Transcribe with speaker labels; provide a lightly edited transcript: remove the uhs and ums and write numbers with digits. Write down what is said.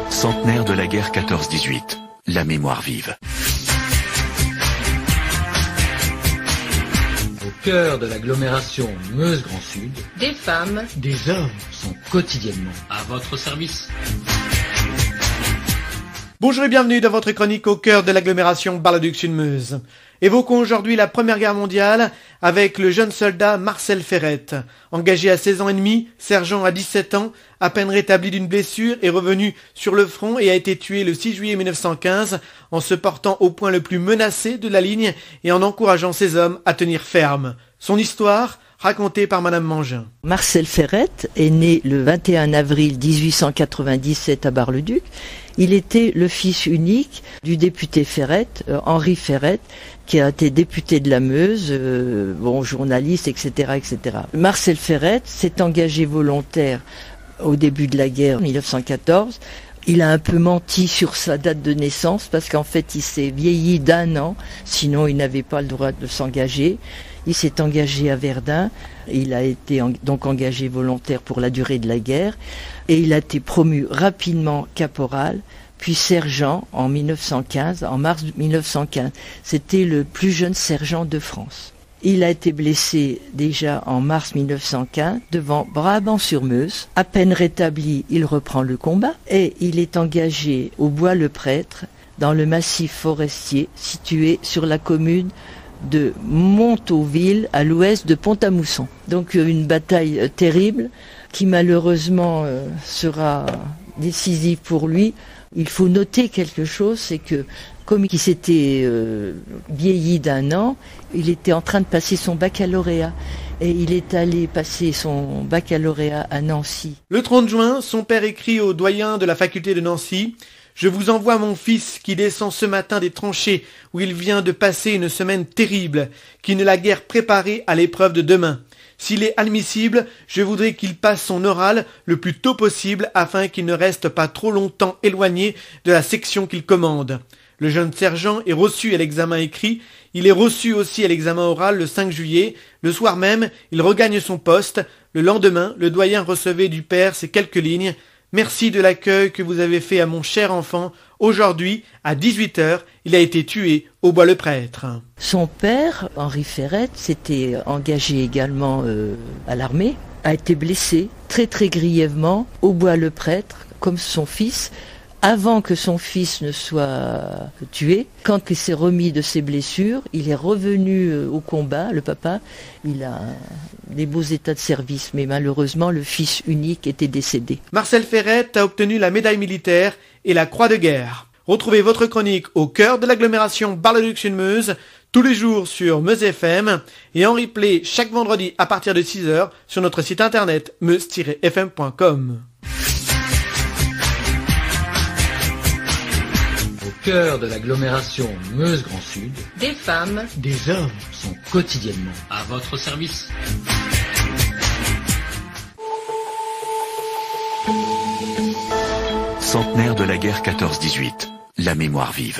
Speaker 1: Centenaire de la guerre 14-18, la mémoire vive.
Speaker 2: Au cœur de l'agglomération Meuse-Grand Sud,
Speaker 3: des femmes,
Speaker 2: des hommes sont quotidiennement
Speaker 4: à votre service.
Speaker 5: Bonjour et bienvenue dans votre chronique au cœur de l'agglomération Bar-le-Duc-Sud-Meuse. Évoquons aujourd'hui la Première Guerre mondiale avec le jeune soldat Marcel Ferrette. Engagé à 16 ans et demi, sergent à 17 ans, à peine rétabli d'une blessure, est revenu sur le front et a été tué le 6 juillet 1915 en se portant au point le plus menacé de la ligne et en encourageant ses hommes à tenir ferme. Son histoire, racontée par Madame Mangin.
Speaker 6: Marcel Ferrette est né le 21 avril 1897 à Bar-le-Duc. Il était le fils unique du député Ferrette, Henri Ferrette, qui a été député de la Meuse, journaliste, etc., etc. Marcel Ferrette s'est engagé volontaire au début de la guerre, 1914. Il a un peu menti sur sa date de naissance parce qu'en fait il s'est vieilli d'1 an, sinon il n'avait pas le droit de s'engager. Il s'est engagé à Verdun, il a été donc engagé volontaire pour la durée de la guerre et il a été promu rapidement caporal, puis sergent en 1915, en mars 1915. C'était le plus jeune sergent de France. Il a été blessé déjà en mars 1915 devant Brabant-sur-Meuse. À peine rétabli, il reprend le combat et il est engagé au Bois-le-Prêtre dans le massif forestier situé sur la commune de Montauville à l'ouest de Pont-à-Mousson. Donc une bataille terrible qui malheureusement sera décisive pour lui. Il faut noter quelque chose, c'est que comme il s'était vieilli d'1 an, il était en train de passer son baccalauréat et il est allé passer son baccalauréat à Nancy.
Speaker 5: Le 30 juin, son père écrit au doyen de la faculté de Nancy « Je vous envoie mon fils qui descend ce matin des tranchées où il vient de passer une semaine terrible, qui ne l'a guère préparé à l'épreuve de demain. S'il est admissible, je voudrais qu'il passe son oral le plus tôt possible afin qu'il ne reste pas trop longtemps éloigné de la section qu'il commande. » Le jeune sergent est reçu à l'examen écrit, il est reçu aussi à l'examen oral le 5 juillet. Le soir même, il regagne son poste. Le lendemain, le doyen recevait du père ces quelques lignes. « Merci de l'accueil que vous avez fait à mon cher enfant. Aujourd'hui, à 18h, il a été tué au Bois-le-Prêtre. »
Speaker 6: Son père, Henri Ferrette, s'était engagé également à l'armée, a été blessé très très grièvement au Bois-le-Prêtre, comme son fils, avant que son fils ne soit tué. Quand il s'est remis de ses blessures, il est revenu au combat, le papa. Il a des beaux états de service, mais malheureusement, le fils unique était décédé.
Speaker 5: Marcel Ferrette a obtenu la médaille militaire et la croix de guerre. Retrouvez votre chronique au cœur de l'agglomération Bar-le-Duc-Sud-Meuse tous les jours sur Meuse FM et en replay chaque vendredi à partir de 6h sur notre site internet meuse-fm.com.
Speaker 2: au cœur de l'agglomération Meuse-Grand Sud,
Speaker 3: des femmes,
Speaker 2: des hommes sont quotidiennement
Speaker 4: à votre service.
Speaker 1: Centenaire de la guerre 14-18, la mémoire vive.